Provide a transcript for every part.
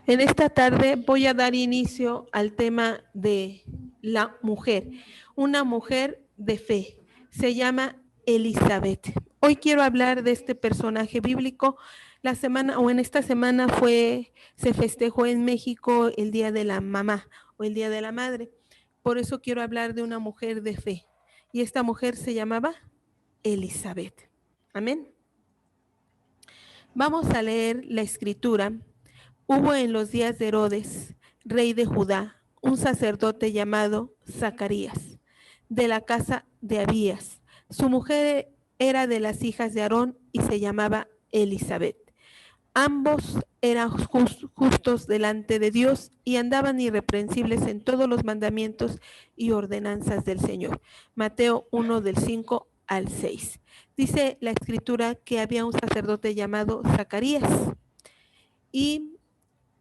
En esta tarde voy a dar inicio al tema de la mujer, una mujer de fe. Se llama Elizabeth. Hoy quiero hablar de este personaje bíblico. La semana o en esta semana se festejó en México el Día de la Mamá o el Día de la Madre. Por eso quiero hablar de una mujer de fe. Y esta mujer se llamaba Elizabeth. Amén. Vamos a leer la escritura. Hubo en los días de Herodes, rey de Judá, un sacerdote llamado Zacarías, de la casa de Abías. Su mujer era de las hijas de Aarón y se llamaba Elizabeth. Ambos eran justos delante de Dios y andaban irreprensibles en todos los mandamientos y ordenanzas del Señor. Mateo 1 del 5 al 6. Dice la escritura que había un sacerdote llamado Zacarías y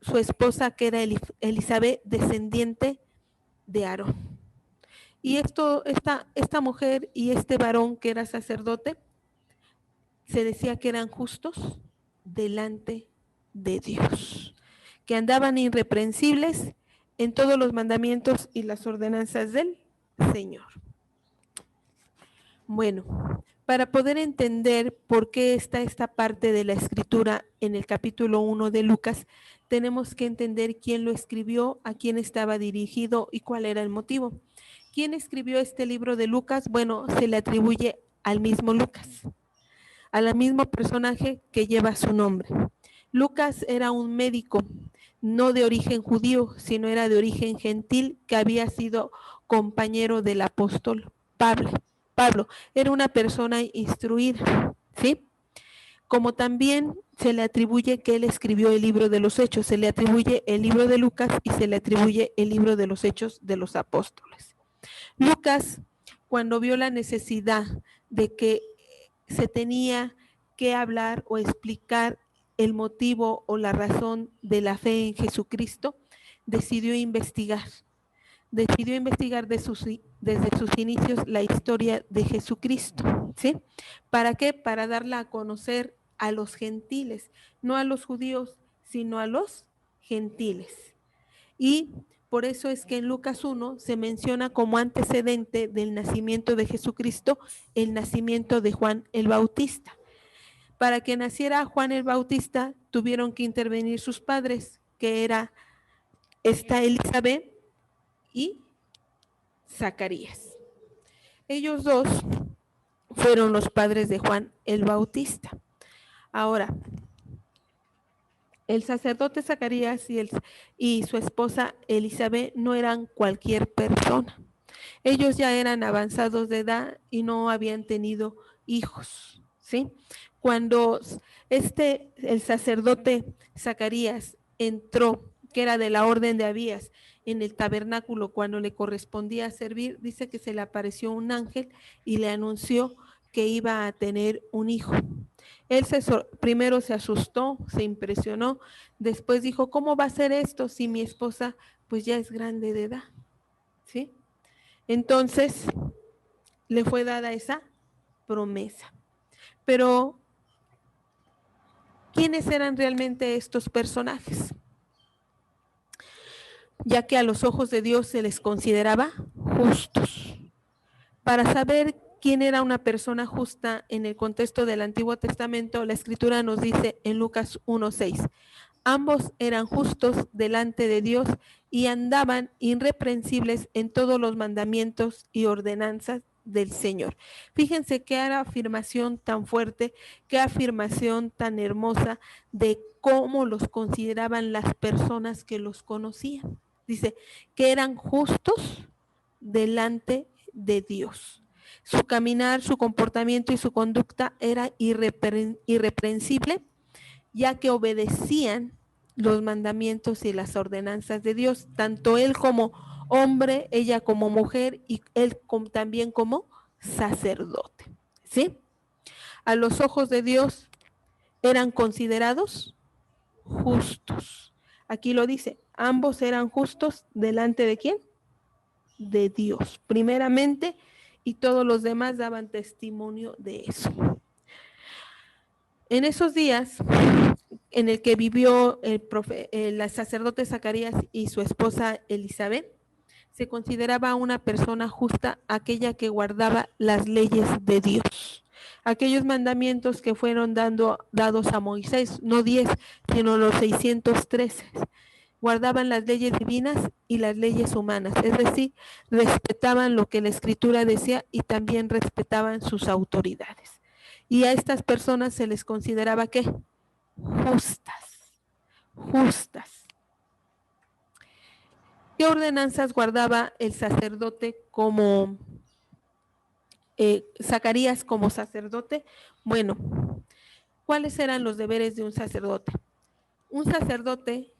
su esposa que era Elizabeth, descendiente de Aarón. Y esta mujer y este varón que era sacerdote, se decía que eran justos delante de Dios, que andaban irreprensibles en todos los mandamientos y las ordenanzas del Señor. Bueno, para poder entender por qué está esta parte de la escritura en el capítulo 1 de Lucas, tenemos que entender quién lo escribió, a quién estaba dirigido y cuál era el motivo. ¿Quién escribió este libro de Lucas? Bueno, se le atribuye al mismo Lucas, al mismo personaje que lleva su nombre. Lucas era un médico, no de origen judío, sino era de origen gentil, que había sido compañero del apóstol Pablo. Era una persona instruida, ¿sí? Como también se le atribuye que él escribió el libro de los Hechos, se le atribuye el libro de Lucas y se le atribuye el libro de los Hechos de los Apóstoles. Lucas, cuando vio la necesidad de que se tenía que hablar o explicar el motivo o la razón de la fe en Jesucristo, decidió investigar desde sus inicios la historia de Jesucristo, ¿sí? ¿Para qué? Para darla a conocer a los gentiles, no a los judíos, sino a los gentiles. Y por eso es que en Lucas 1 se menciona como antecedente del nacimiento de Jesucristo el nacimiento de Juan el Bautista. Para que naciera Juan el Bautista tuvieron que intervenir sus padres, que era esta Elizabeth y Zacarías. Ellos dos fueron los padres de Juan el Bautista. Ahora, el sacerdote Zacarías y su esposa Elizabeth no eran cualquier persona. Ellos ya eran avanzados de edad y no habían tenido hijos, ¿sí? Cuando el sacerdote Zacarías entró, que era de la orden de Abías, en el tabernáculo cuando le correspondía servir, dice que se le apareció un ángel y le anunció que iba a tener un hijo. Él primero se asustó, se impresionó, después dijo, ¿cómo va a ser esto si mi esposa pues ya es grande de edad? ¿Sí? Entonces le fue dada esa promesa. Pero, ¿quiénes eran realmente estos personajes? Ya que a los ojos de Dios se les consideraba justos. Para saber quién era una persona justa en el contexto del Antiguo Testamento, la Escritura nos dice en Lucas 1:6, ambos eran justos delante de Dios y andaban irreprensibles en todos los mandamientos y ordenanzas del Señor. Fíjense qué afirmación tan fuerte, qué afirmación tan hermosa de cómo los consideraban las personas que los conocían. Dice que eran justos delante de Dios. Su caminar, su comportamiento y su conducta era irreprensible, ya que obedecían los mandamientos y las ordenanzas de Dios, tanto él como hombre, ella como mujer y él también como sacerdote, ¿sí? A los ojos de Dios eran considerados justos. Aquí lo dice, ambos eran justos delante de ¿quién? De Dios, primeramente, y todos los demás daban testimonio de eso. En esos días, en el que vivió el sacerdote Zacarías y su esposa Elizabeth, se consideraba una persona justa aquella que guardaba las leyes de Dios. Aquellos mandamientos que fueron dados a Moisés, no 10, sino los 613. Guardaban las leyes divinas y las leyes humanas, es decir, respetaban lo que la Escritura decía y también respetaban sus autoridades. Y a estas personas se les consideraba ¿qué? Justas. ¿Qué ordenanzas guardaba el sacerdote como Zacarías como sacerdote? Bueno, ¿cuáles eran los deberes de un sacerdote? Un sacerdote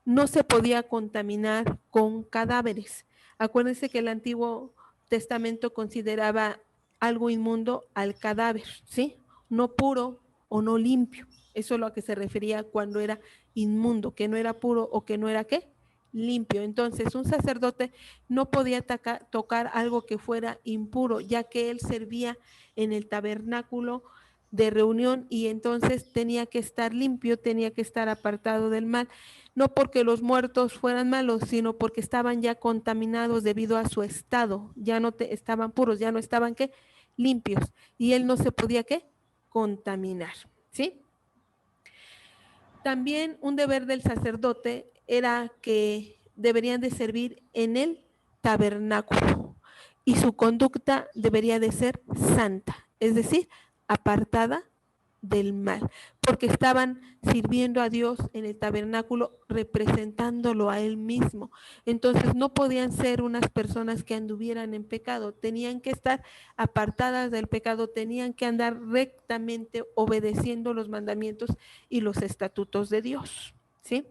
no se podía contaminar con cadáveres. Acuérdense que el Antiguo Testamento consideraba algo inmundo al cadáver, ¿sí? No puro o no limpio. Eso es lo que se refería cuando era inmundo, que no era puro o que no era ¿qué? Limpio. Entonces, un sacerdote no podía tocar algo que fuera impuro, ya que él servía en el tabernáculo de reunión y entonces tenía que estar limpio, tenía que estar apartado del mal, no porque los muertos fueran malos, sino porque estaban ya contaminados debido a su estado, ya no estaban puros, ya no estaban ¿qué? Limpios, y él no se podía ¿qué? Contaminar, ¿sí? También un deber del sacerdote era que deberían de servir en el tabernáculo y su conducta debería de ser santa, es decir, apartada del mal, porque estaban sirviendo a Dios en el tabernáculo, representándolo a Él mismo. Entonces no podían ser unas personas que anduvieran en pecado, tenían que estar apartadas del pecado, tenían que andar rectamente obedeciendo los mandamientos y los estatutos de Dios, ¿sí?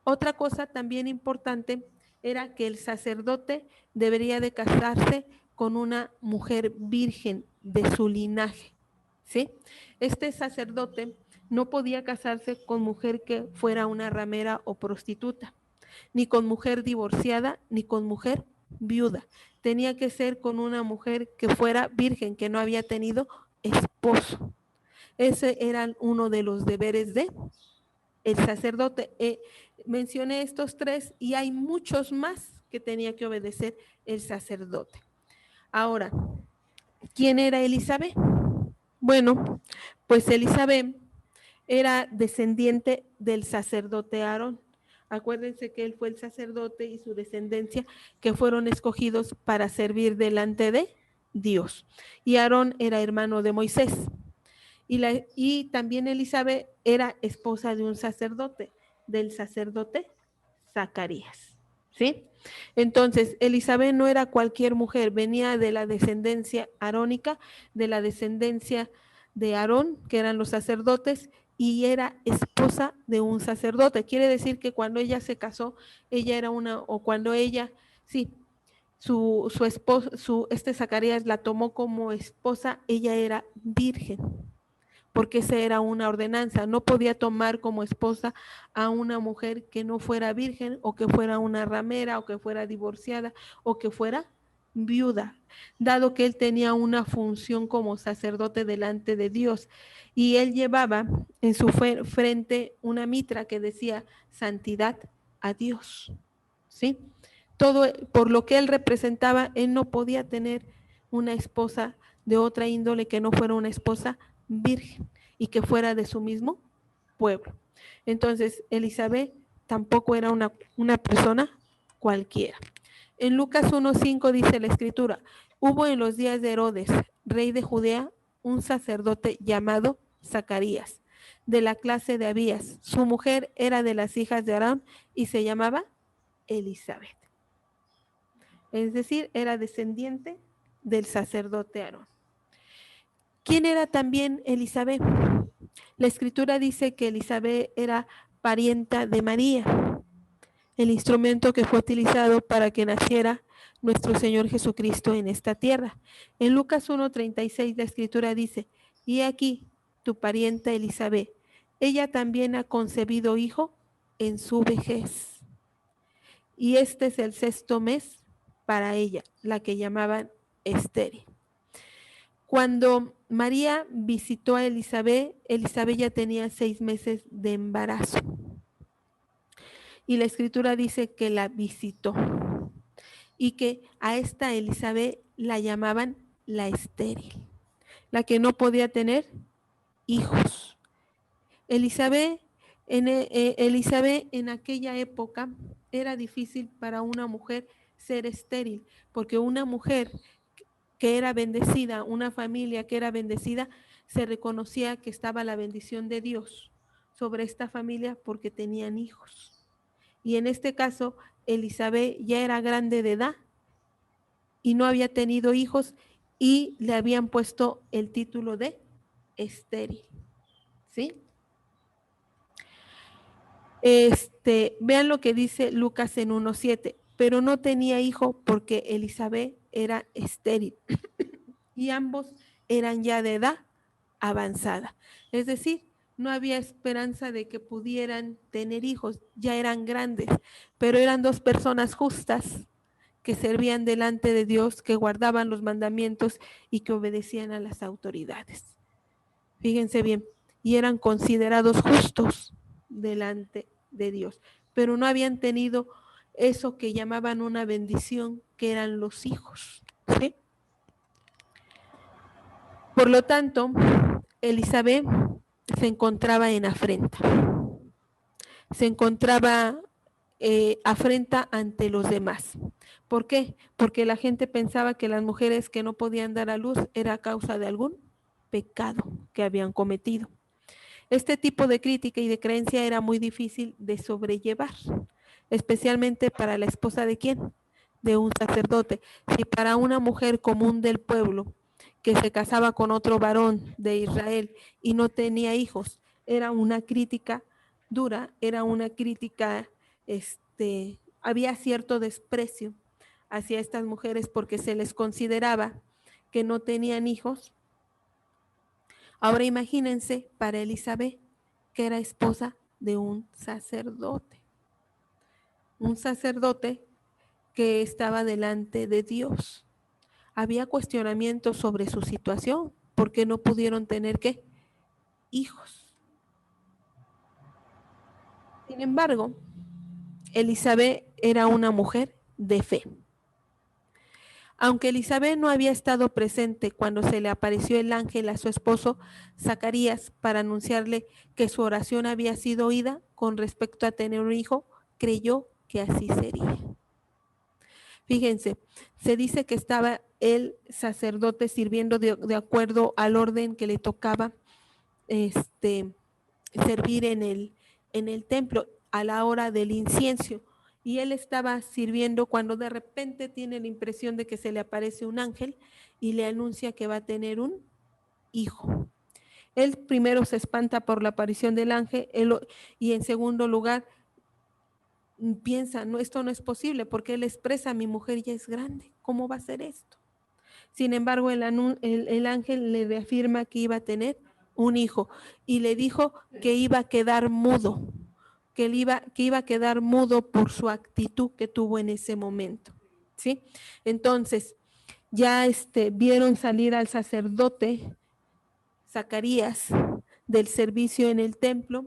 Otra cosa también importante era que el sacerdote debería de casarse con una mujer virgen de su linaje, ¿sí? Este sacerdote no podía casarse con mujer que fuera una ramera o prostituta, ni con mujer divorciada, ni con mujer viuda. Tenía que ser con una mujer que fuera virgen, que no había tenido esposo. Ese era uno de los deberes de el sacerdote. Mencioné estos tres y hay muchos más que tenía que obedecer el sacerdote. Ahora, ¿quién era Elizabeth? Bueno, pues Elizabeth era descendiente del sacerdote Aarón. Acuérdense que él fue el sacerdote y su descendencia que fueron escogidos para servir delante de Dios. Y Aarón era hermano de Moisés. Y también Elizabeth era esposa de un sacerdote, del sacerdote Zacarías, ¿sí? Entonces, Elizabeth no era cualquier mujer, venía de la descendencia arónica, de la descendencia de Aarón, que eran los sacerdotes, y era esposa de un sacerdote. Quiere decir que cuando ella se casó, ella era o cuando ella, sí, su esposo, este Zacarías la tomó como esposa, ella era virgen, porque esa era una ordenanza, no podía tomar como esposa a una mujer que no fuera virgen o que fuera una ramera o que fuera divorciada o que fuera viuda, dado que él tenía una función como sacerdote delante de Dios y él llevaba en su frente una mitra que decía santidad a Dios, ¿sí? Todo por lo que él representaba, él no podía tener una esposa de otra índole que no fuera una esposa virgen y que fuera de su mismo pueblo. Entonces, Elizabeth tampoco era una persona cualquiera. En Lucas 1:5 dice la escritura, hubo en los días de Herodes, rey de Judea, un sacerdote llamado Zacarías, de la clase de Abías. Su mujer era de las hijas de Aarón y se llamaba Elizabeth. Es decir, era descendiente del sacerdote Aarón. ¿Quién era también Elizabeth? La escritura dice que Elizabeth era parienta de María, el instrumento que fue utilizado para que naciera nuestro Señor Jesucristo en esta tierra. En Lucas 1:36 la escritura dice, y aquí tu parienta Elizabeth, ella también ha concebido hijo en su vejez. Y este es el 6º mes para ella, la que llamaban estéril. Cuando María visitó a Elizabeth, Elizabeth ya tenía 6 meses de embarazo. Y la escritura dice que la visitó y que a esta Elizabeth la llamaban la estéril, la que no podía tener hijos. Elizabeth en aquella época era difícil para una mujer ser estéril, porque una mujer que era bendecida, una familia que era bendecida, se reconocía que estaba la bendición de Dios sobre esta familia porque tenían hijos. Y en este caso, Elizabeth ya era grande de edad y no había tenido hijos y le habían puesto el título de estéril. ¿Sí? Vean lo que dice Lucas en 1:7, pero no tenía hijo porque Elizabeth era estéril y ambos eran ya de edad avanzada. Es decir, no había esperanza de que pudieran tener hijos, ya eran grandes, pero eran dos personas justas que servían delante de Dios, que guardaban los mandamientos y que obedecían a las autoridades. Fíjense bien, y eran considerados justos delante de Dios, pero no habían tenido eso que llamaban una bendición, que eran los hijos, ¿sí? Por lo tanto, Elizabeth se encontraba en afrenta. Se encontraba afrenta ante los demás. ¿Por qué? Porque la gente pensaba que las mujeres que no podían dar a luz era a causa de algún pecado que habían cometido. Este tipo de crítica y de creencia era muy difícil de sobrellevar, especialmente para la esposa de quién, de un sacerdote. Si para una mujer común del pueblo que se casaba con otro varón de Israel y no tenía hijos, era una crítica dura, era una crítica, había cierto desprecio hacia estas mujeres porque se les consideraba que no tenían hijos. Ahora imagínense para Elizabeth, que era esposa de un sacerdote que estaba delante de Dios. Había cuestionamientos sobre su situación, porque no pudieron tener ¿qué? Hijos. Sin embargo, Elizabeth era una mujer de fe. Aunque Elizabeth no había estado presente cuando se le apareció el ángel a su esposo Zacarías para anunciarle que su oración había sido oída con respecto a tener un hijo, creyó que así sería. Fíjense, se dice que estaba el sacerdote sirviendo de acuerdo al orden que le tocaba servir en el templo a la hora del incienso. Y él estaba sirviendo cuando de repente tiene la impresión de que se le aparece un ángel y le anuncia que va a tener un hijo. Él primero se espanta por la aparición del ángel y en segundo lugar piensa, no, esto no es posible porque él expresa, mi mujer ya es grande, ¿cómo va a ser esto? Sin embargo, el ángel le reafirma que iba a tener un hijo y le dijo que iba a quedar mudo, que iba a quedar mudo por su actitud que tuvo en ese momento, ¿sí? Entonces, ya vieron salir al sacerdote Zacarías del servicio en el templo,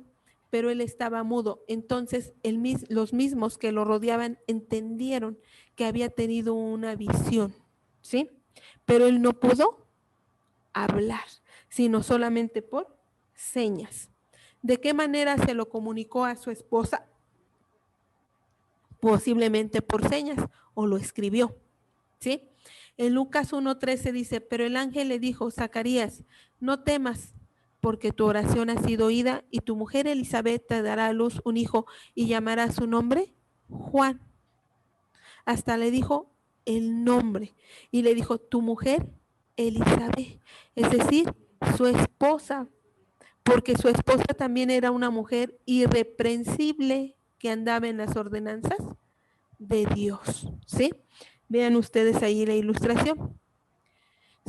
pero él estaba mudo. Entonces, los mismos que lo rodeaban entendieron que había tenido una visión, ¿sí? Pero él no pudo hablar, sino solamente por señas. ¿De qué manera se lo comunicó a su esposa? Posiblemente por señas o lo escribió, ¿sí? En Lucas 1:13 dice, pero el ángel le dijo, Zacarías, no temas, porque tu oración ha sido oída y tu mujer Elizabeth te dará a luz un hijo y llamará su nombre Juan. Hasta le dijo el nombre y le dijo, tu mujer Elizabeth, es decir, su esposa, porque su esposa también era una mujer irreprensible que andaba en las ordenanzas de Dios, ¿sí? Vean ustedes ahí la ilustración.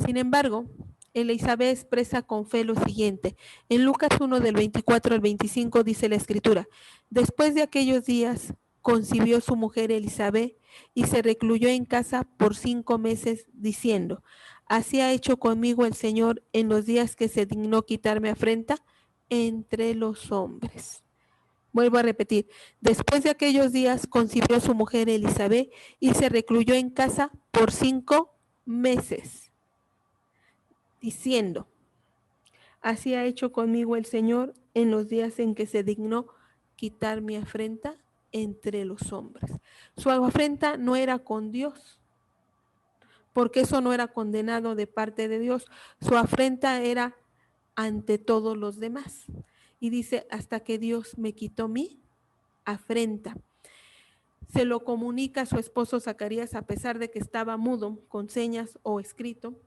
Sin embargo, Elizabeth expresa con fe lo siguiente. En Lucas 1 del 24 al 25 dice la escritura, después de aquellos días concibió su mujer Elizabeth y se recluyó en casa por 5 meses, diciendo: así ha hecho conmigo el Señor en los días que se dignó quitarme afrenta entre los hombres. Vuelvo a repetir, después de aquellos días concibió su mujer Elizabeth y se recluyó en casa por 5 meses, diciendo: así ha hecho conmigo el Señor en los días en que se dignó quitar mi afrenta entre los hombres. Su afrenta no era con Dios, porque eso no era condenado de parte de Dios. Su afrenta era ante todos los demás. Y dice, hasta que Dios me quitó mi afrenta. Se lo comunica a su esposo Zacarías, a pesar de que estaba mudo, con señas o escrito.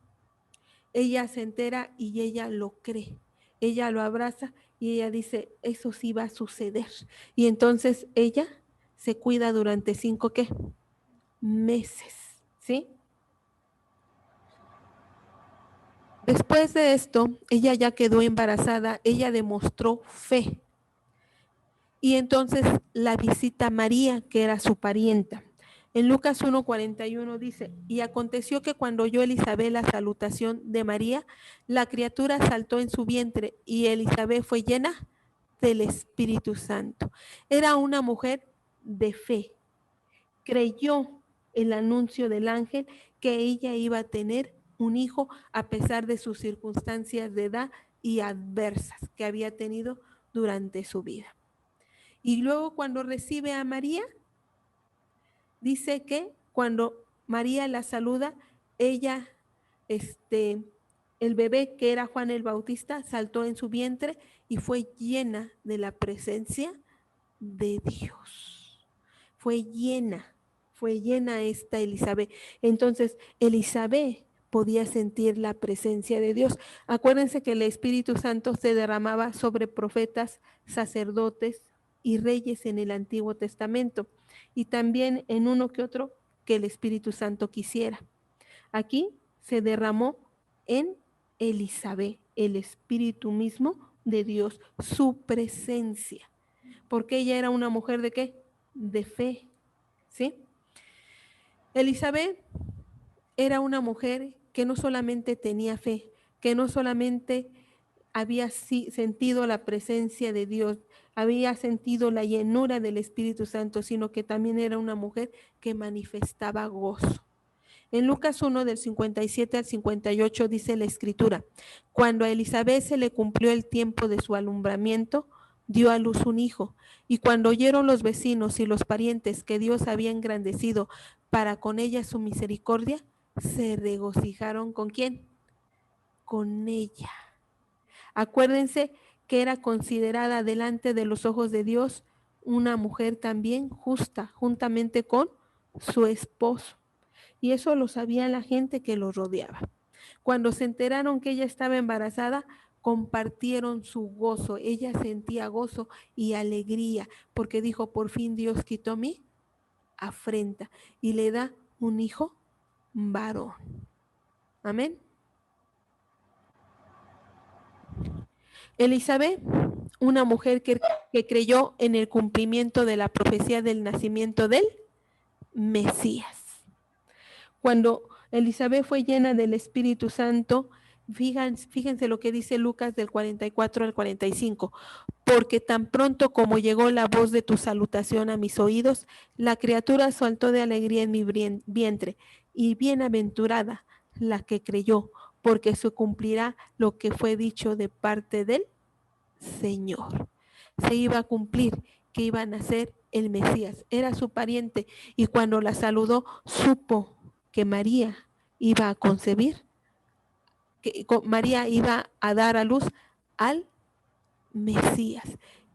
Ella se entera y ella lo cree. Ella lo abraza y ella dice, eso sí va a suceder. Y entonces ella se cuida durante 5 ¿qué? Meses, ¿sí? Después de esto, ella ya quedó embarazada, ella demostró fe. Y entonces la visita María, que era su parienta. En Lucas 1:41 dice, y aconteció que cuando oyó Elizabeth la salutación de María, la criatura saltó en su vientre y Elizabeth fue llena del Espíritu Santo. Era una mujer de fe. Creyó el anuncio del ángel que ella iba a tener un hijo a pesar de sus circunstancias de edad y adversas que había tenido durante su vida. Y luego cuando recibe a María, dice que cuando María la saluda, ella, el bebé que era Juan el Bautista, saltó en su vientre y fue llena de la presencia de Dios. Fue llena esta Elizabeth. Entonces, Elizabeth podía sentir la presencia de Dios. Acuérdense que el Espíritu Santo se derramaba sobre profetas, sacerdotes y reyes en el Antiguo Testamento, y también en uno que otro que el Espíritu Santo quisiera. Aquí se derramó en Elizabeth el Espíritu mismo de Dios, su presencia, porque ella era una mujer de ¿qué? De fe, ¿sí? Elizabeth era una mujer que no solamente tenía fe, que no solamente había sentido la presencia de Dios, había sentido la llenura del Espíritu Santo, sino que también era una mujer que manifestaba gozo. En Lucas 1 del 57 al 58 dice la escritura, cuando a Elizabeth se le cumplió el tiempo de su alumbramiento, dio a luz un hijo, y cuando oyeron los vecinos y los parientes que Dios había engrandecido para con ella su misericordia, se regocijaron. ¿Con quién? Con ella. Acuérdense que era considerada delante de los ojos de Dios una mujer también justa, juntamente con su esposo. Y eso lo sabía la gente que lo rodeaba. Cuando se enteraron que ella estaba embarazada, compartieron su gozo. Ella sentía gozo y alegría porque dijo, por fin Dios quitó mi afrenta y le da un hijo varón. Amén. Elizabeth, una mujer que creyó en el cumplimiento de la profecía del nacimiento del Mesías. Cuando Elizabeth fue llena del Espíritu Santo, fíjense lo que dice Lucas del 44 al 45, porque tan pronto como llegó la voz de tu salutación a mis oídos, la criatura saltó de alegría en mi vientre, y bienaventurada la que creyó, porque se cumplirá lo que fue dicho de parte del Señor. Se iba a cumplir que iba a nacer el Mesías, era su pariente, y cuando la saludó, supo que María iba a concebir, que María iba a dar a luz al Mesías.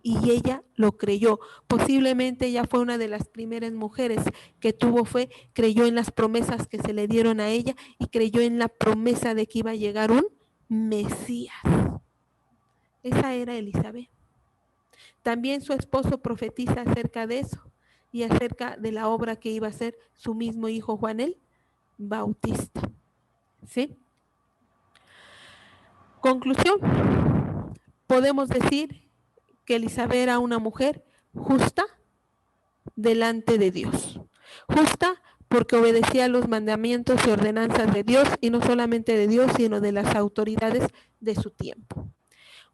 Y ella lo creyó. Posiblemente ella fue una de las primeras mujeres que tuvo fe, creyó en las promesas que se le dieron a ella y creyó en la promesa de que iba a llegar un Mesías. Esa era Elizabeth. También su esposo profetiza acerca de eso y acerca de la obra que iba a hacer su mismo hijo Juan el Bautista. ¿Sí? Conclusión, podemos decir que Elizabeth era una mujer justa delante de Dios. Justa porque obedecía los mandamientos y ordenanzas de Dios, y no solamente de Dios, sino de las autoridades de su tiempo.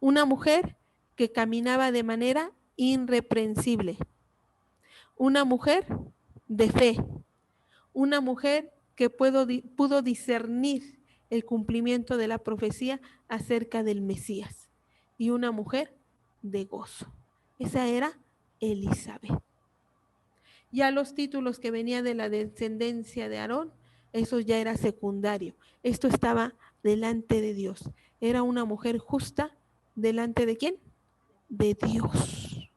Una mujer que caminaba de manera irreprensible. Una mujer de fe. Una mujer que pudo discernir el cumplimiento de la profecía acerca del Mesías. Y una mujer de gozo. Esa era Elizabeth. Ya los títulos que venían de la descendencia de Aarón, eso ya era secundario. Esto estaba delante de Dios. Era una mujer justa delante de ¿quién? De Dios.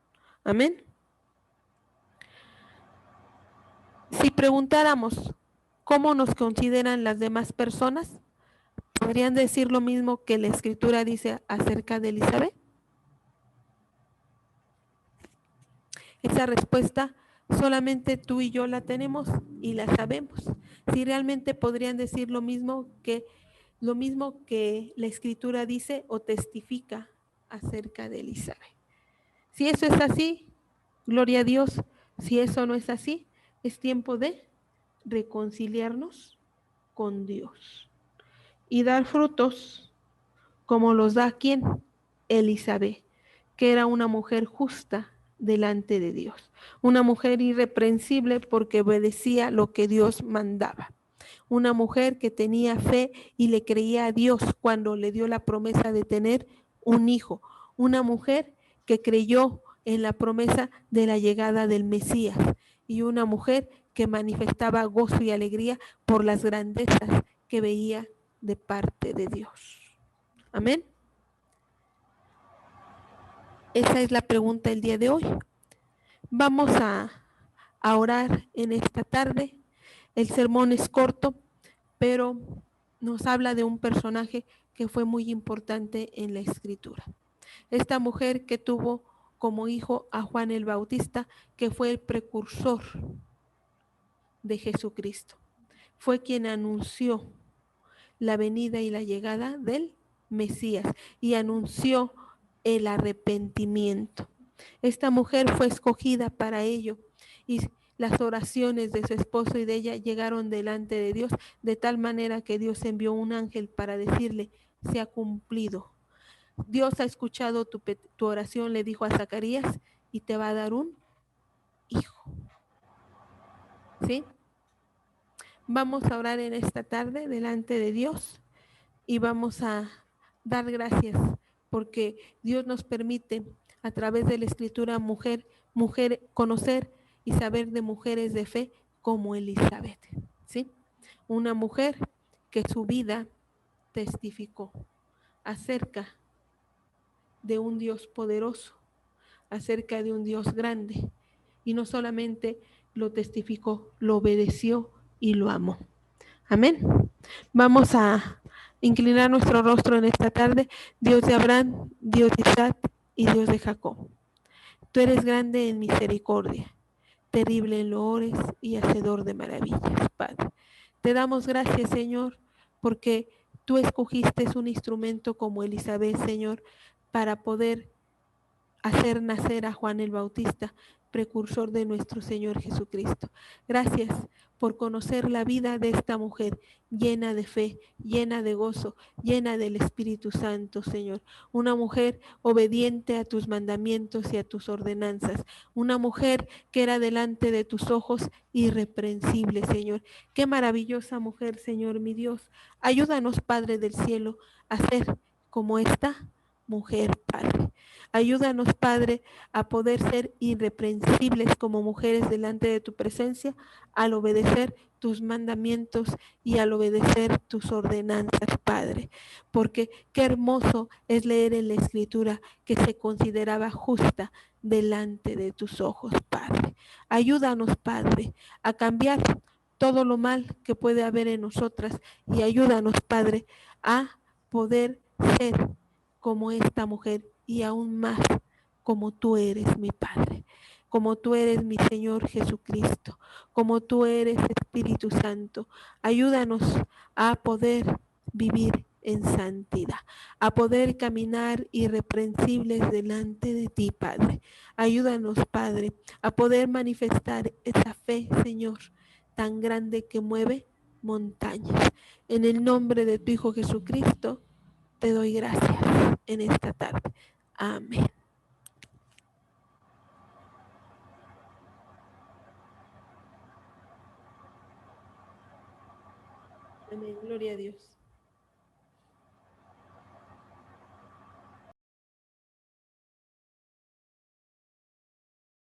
Amén. Si preguntáramos cómo nos consideran las demás personas, ¿podrían decir lo mismo que la Escritura dice acerca de Elizabeth? Esa respuesta solamente tú y yo la tenemos y la sabemos. Si realmente podrían decir lo mismo que la Escritura dice o testifica acerca de Elizabeth. Si eso es así, gloria a Dios. Si eso no es así, es tiempo de reconciliarnos con Dios y dar frutos como los da ¿quién? Elizabeth, que era una mujer justa delante de Dios, una mujer irreprensible porque obedecía lo que Dios mandaba, una mujer que tenía fe y le creía a Dios cuando le dio la promesa de tener un hijo, una mujer que creyó en la promesa de la llegada del Mesías y una mujer que manifestaba gozo y alegría por las grandezas que veía de parte de Dios. Amén. Esa es la pregunta del día de hoy. Vamos a orar en esta tarde. El sermón es corto, pero nos habla de un personaje que fue muy importante en la Escritura. Esta mujer que tuvo como hijo a Juan el Bautista, que fue el precursor de Jesucristo. Fue quien anunció la venida y la llegada del Mesías y anunció el arrepentimiento. Esta mujer fue escogida para ello y las oraciones de su esposo y de ella llegaron delante de Dios de tal manera que Dios envió un ángel para decirle, se ha cumplido. Dios ha escuchado tu oración, le dijo a Zacarías, y te va a dar un hijo. ¿Sí? Vamos a orar en esta tarde delante de Dios y vamos a dar gracias porque Dios nos permite a través de la Escritura mujer conocer y saber de mujeres de fe como Elizabeth, ¿sí? Una mujer que su vida testificó acerca de un Dios poderoso, acerca de un Dios grande, y no solamente lo testificó, lo obedeció y lo amó. Amén. Vamos a inclinar nuestro rostro en esta tarde. Dios de Abraham, Dios de Isaac y Dios de Jacob. Tú eres grande en misericordia, terrible en loores y hacedor de maravillas, Padre. Te damos gracias, Señor, porque tú escogiste un instrumento como Elizabeth, Señor, para poder hacer nacer a Juan el Bautista, precursor de nuestro Señor Jesucristo. Gracias por conocer la vida de esta mujer llena de fe, llena de gozo, llena del Espíritu Santo, Señor. Una mujer obediente a tus mandamientos y a tus ordenanzas. Una mujer que era delante de tus ojos irreprensible, Señor. Qué maravillosa mujer, Señor, mi Dios. Ayúdanos, Padre del cielo, a ser como esta mujer, Padre. Ayúdanos, Padre, a poder ser irreprensibles como mujeres delante de tu presencia al obedecer tus mandamientos y al obedecer tus ordenanzas, Padre. Porque qué hermoso es leer en la Escritura que se consideraba justa delante de tus ojos, Padre. Ayúdanos, Padre, a cambiar todo lo mal que puede haber en nosotras y ayúdanos, Padre, a poder ser como esta mujer y aún más como tú eres mi Padre, como tú eres mi Señor Jesucristo, como tú eres Espíritu Santo. Ayúdanos a poder vivir en santidad, a poder caminar irreprensibles delante de ti, Padre. Ayúdanos, Padre, a poder manifestar esa fe, Señor, tan grande que mueve montañas. En el nombre de tu Hijo Jesucristo, te doy gracias en esta tarde. Amén. Amén. Gloria a Dios.